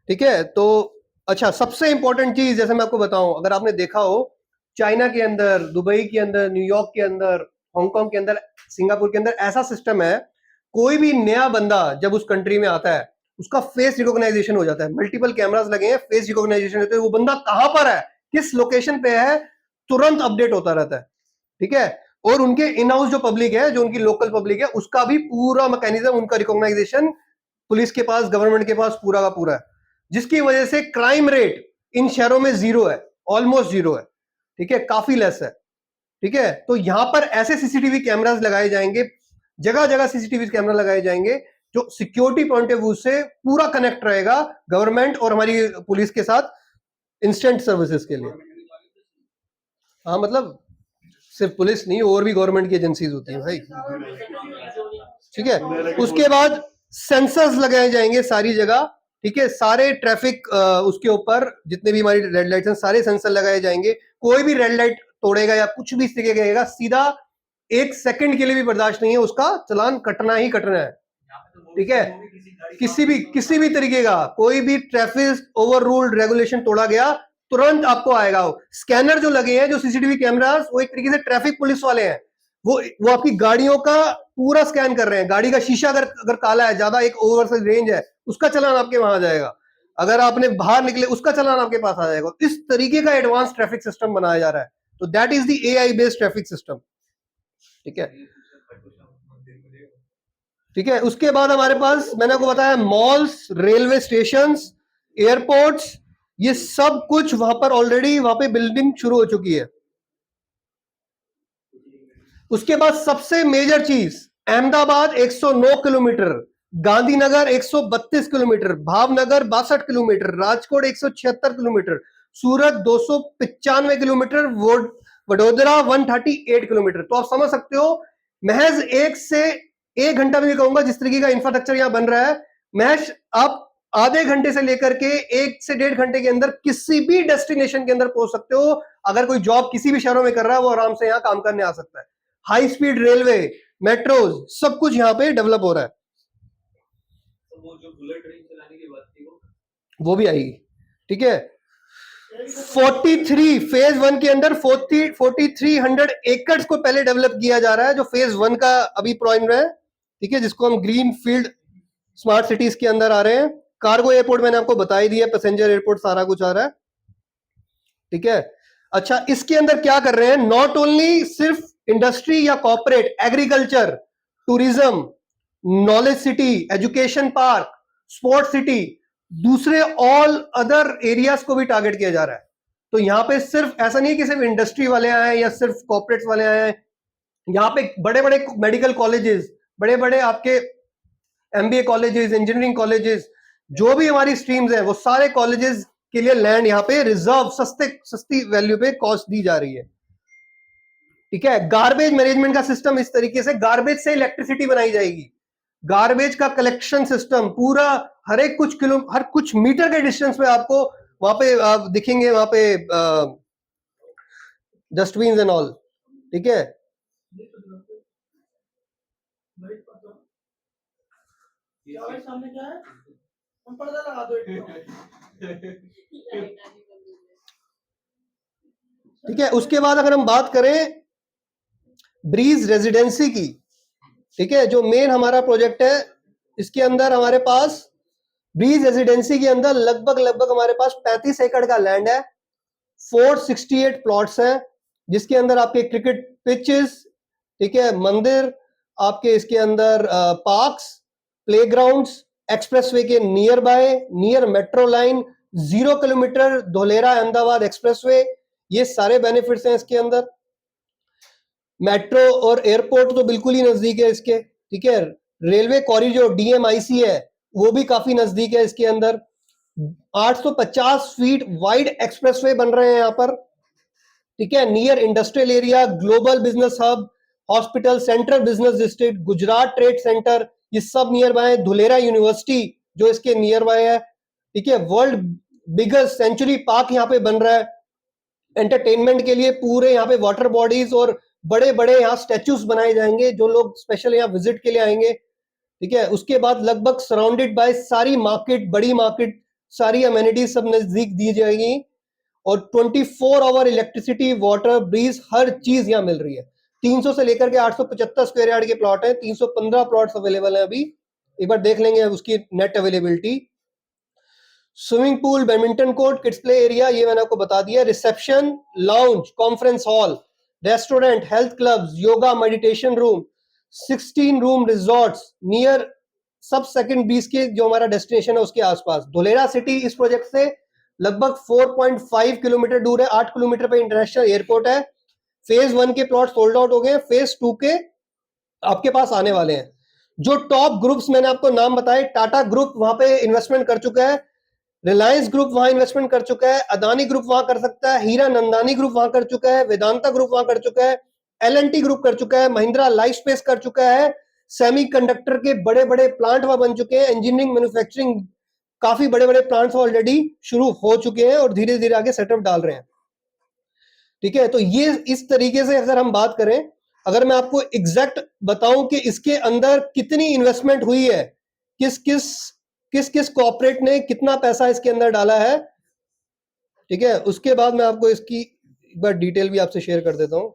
ठीक है। तो अच्छा, सबसे इंपॉर्टेंट चीज जैसे मैं आपको बताऊं, अगर आपने देखा हो चाइना के अंदर, दुबई के अंदर, न्यूयॉर्क के अंदर, हांगकांग के अंदर, सिंगापुर के अंदर ऐसा सिस्टम है, कोई भी नया बंदा जब उस कंट्री में आता है उसका फेस रिकॉग्नाइजेशन हो जाता है, मल्टीपल कैमरास लगे हैं, फेस रिकॉग्नाइजेशन होते हैं, वो बंदा कहां पर है, किस लोकेशन पे है, तुरंत अपडेट होता रहता है। ठीक है। और उनके इन हाउस जो पब्लिक है, जो उनकी लोकल पब्लिक है, उसका भी पूरा मैकेनिज्म, उनका रिकॉग्नाइजेशन पुलिस के पास, गवर्नमेंट के पास पूरा का पूरा है, जिसकी वजह से क्राइम रेट इन शहरों में जीरो है, ऑलमोस्ट जीरो है। ठीक है, काफी लेस है। ठीक है। तो यहां पर ऐसे सीसीटीवी कैमरास लगाए जाएंगे, जगह जगह सीसीटीवी कैमरा लगाए जाएंगे, जो सिक्योरिटी पॉइंट ऑफ व्यू से पूरा कनेक्ट रहेगा गवर्नमेंट और हमारी पुलिस के साथ इंस्टेंट सर्विसेज के लिए। हाँ, मतलब सिर्फ पुलिस नहीं, और भी गवर्नमेंट की एजेंसीज होती है भाई। ठीक है। उसके बाद सेंसर्स लगाए जाएंगे सारी जगह। ठीक है, सारे ट्रैफिक उसके ऊपर जितने भी हमारी रेड लाइट्स हैं, सारे सेंसर लगाए जाएंगे। कोई भी रेड लाइट तोड़ेगा या कुछ भी इस तरीके करेगा, सीधा 1 सेकंड के लिए भी बर्दाश्त नहीं है, उसका चालान कटना ही कटना है। ठीक है। किसी भी तरीके का कोई भी ट्रैफिक ओवर रूल्ड रेगुलेशन तोड़ा गया, तुरंत आपको आएगा। स्कैनर जो लगे हैं, जो सीसीटीवी कैमरास, वो एक तरीके से ट्रैफिक पुलिस वाले हैं। वो आपकी गाड़ियों का पूरा स्कैन कर रहे हैं। गाड़ी का शीशा अगर काला है, ज्यादा एक ओवर से रेंज है, उसका चालान आपके वहां आ जाएगा। अगर आपने बाहर निकले, उसका चालान आपके पास आ जाएगा। इस तरीके का एडवांस ट्रैफिक सिस्टम बनाया जा रहा है। तो that is the AI based traffic system. ठीक है। ठीक है। उसके बाद हमारे पास, मैंने आपको बताया, मॉल्स, रेलवे स्टेशन, एयरपोर्ट्स, ये सब कुछ वहां पर ऑलरेडी, वहां पे बिल्डिंग शुरू हो चुकी है। उसके बाद सबसे मेजर चीज, Ahmedabad 109 kilometre, Gandhinagar 132 kilometre, Bhavnagar 62 kilometre, Rajkot 176 kilometre, Surat 295 kilometre, Vadodara 138 kilometre. तो आप समझ सकते हो, महज 1 घंटा भी कहूंगा, जिस तरीके का इंफ्रास्ट्रक्चर यहां बन रहा है, महज आप आधे घंटे से लेकर के 1 से 1.5 घंटे के अंदर किसी भी डेस्टिनेशन के अंदर पहुंच सकते हो। अगर कोई जॉब किसी भी शहरों में कर रहा है, वो आराम से यहां काम करने आ सकता है। हाई स्पीड रेलवे, मेट्रोज, सब कुछ यहां पे डेवलप हो रहा है। तो वो जो बुलेट ट्रेन चलाने की बात थी, वो भी आएगी। ठीक है। 43 फेज 1 के अंदर 4300 एकड़ को पहले डेवलप किया जा रहा है, जो फेज 1 का अभी प्रोजेक्ट है। ठीक है, जिसको हम ग्रीन फील्ड स्मार्ट सिटीज के अंदर आ रहे हैं। कार्गो एयरपोर्ट मैंने आपको बता ही दिया, पैसेंजर एयरपोर्ट, सारा कुछ आ रहा है। ठीक है। अच्छा, इसके अंदर क्या कर रहे हैं, नॉट ओनली सिर्फ इंडस्ट्री या corporate, agriculture, tourism, knowledge city, education park, sports city, दूसरे ऑल अदर एरियाज को भी टारगेट किया जा रहा है। तो यहां पे सिर्फ ऐसा नहीं है कि सिर्फ इंडस्ट्री वाले आए हैं या सिर्फ कॉर्पोरेट्स वाले आए हैं। यहां पे बड़े बड़े मेडिकल कॉलेजेस, बड़े बड़े आपके एमबीए कॉलेजेस, इंजीनियरिंग कॉलेजेस, जो भी हमारी स्ट्रीम्स हैं, वो सारे कॉलेजेस के लिए लैंड यहां पे रिजर्व, सस्ती वैल्यू पे कॉस्ट दी जा रही है। ठीक है। गार्बेज मैनेजमेंट का सिस्टम इस तरीके से, गार्बेज से इलेक्ट्रिसिटी बनाई जाएगी। गार्बेज का कलेक्शन सिस्टम पूरा, हर कुछ मीटर के डिस्टेंस पे आपको वहां पे आप दिखेंगे, वहां पे डस्टबिन एंड ऑल। ठीक है। सामने क्या है, हम पर्दा लगा दो। ठीक है। उसके बाद अगर हम बात करें ब्रीज रेजिडेंसी की, ठीक है, जो मेन हमारा प्रोजेक्ट है, इसके अंदर हमारे पास ब्रीज रेजिडेंसी के अंदर लगभग हमारे पास 35 एकड़ का लैंड है, 468 प्लॉट्स हैं, जिसके अंदर आपके क्रिकेट पिचेस, ठीक है, मंदिर, आपके इसके अंदर पार्क्स, प्लेग्राउंड्स, एक्सप्रेसवे के near by, near metro line, 0 kilometre Dholera Ahmedabad expressway, ये सारे बेनिफिट्स हैं इसके अंदर। मेट्रो और एयरपोर्ट तो बिल्कुल ही नजदीक है इसके। ठीक है। रेलवे कॉरिडोर डीएमआईसी है, वो भी काफी नजदीक है इसके अंदर। 850 फीट वाइड एक्सप्रेसवे बन रहे हैं यहाँ पर। ठीक है। Near industrial area, global business hub, hospital, central business district, Gujarat trade centre, ये सब नियर बाय है। धुलेरा यूनिवर्सिटी जो इसके नियर बाय है। ठीक है। वर्ल्ड बिगेस्ट सेंचुरी पार्क यहाँ पे बन रहा है। एंटरटेनमेंट के लिए पूरे यहाँ पे वाटर बॉडीज और बड़े बड़े यहाँ स्टैच्यूज बनाए जाएंगे, जो लोग स्पेशल यहाँ विजिट के लिए आएंगे। ठीक है। उसके बाद लगभग सराउंडेड बाय सारी मार्केट, बड़ी मार्केट, सारी अमेनिटीज सब नजदीक दी जाएगी और 24 आवर इलेक्ट्रिसिटी, वाटर, ब्रीज, हर चीज यहाँ मिल रही है। 300 से लेकर के 875 स्क्वायर यार्ड के प्लॉट है, 315 प्लॉट्स अवेलेबल है अभी, एक बार देख लेंगे उसकी net availability. Swimming pool, badminton court, kids play area, ये मैंने आपको बता दिया। Reception, lounge, conference hall, restaurant, health clubs, yoga, meditation room, 16 room resorts near सब सेकंड बीस के जो हमारा डेस्टिनेशन है उसके आसपास। धुलेरा सिटी इस प्रोजेक्ट से लगभग 4.5 किलोमीटर दूर है, 8 किलोमीटर पे इंटरनेशनल एयरपोर्ट है। फेज 1 के प्लॉट सोल्ड आउट हो गए, फेज 2 के आपके पास आने वाले हैं। जो टॉप ग्रुप्स मैंने आपको नाम बताए, टाटा ग्रुप वहां पे इन्वेस्टमेंट कर चुका है, रिलायंस ग्रुप वहां इन्वेस्टमेंट कर चुका है, अदानी ग्रुप वहां कर सकता है, हीरा नंदानी ग्रुप वहां कर चुका है, वेदांता ग्रुप वहां कर चुका है, एल&टी ग्रुप कर चुका है, महिंद्रा लाइफ स्पेस कर चुका है, सेमीकंडक्टर के बड़े बड़े प्लांट वहां बन चुके हैं, इंजीनियरिंग, मैन्युफैक्चरिंग, काफी बड़े बड़े प्लांट्स ऑलरेडी शुरू हो चुके हैं और धीरे धीरे आगे सेटअप डाल रहे हैं। ठीक है, तो ये इस तरीके से अगर हम बात करें, अगर मैं आपको एग्जैक्ट बताऊं कि इसके अंदर कितनी इन्वेस्टमेंट हुई है, किस किस कॉर्पोरेट ने कितना पैसा इसके अंदर डाला है, ठीक है, उसके बाद मैं आपको इसकी एक बार डिटेल भी आपसे शेयर कर देता हूं।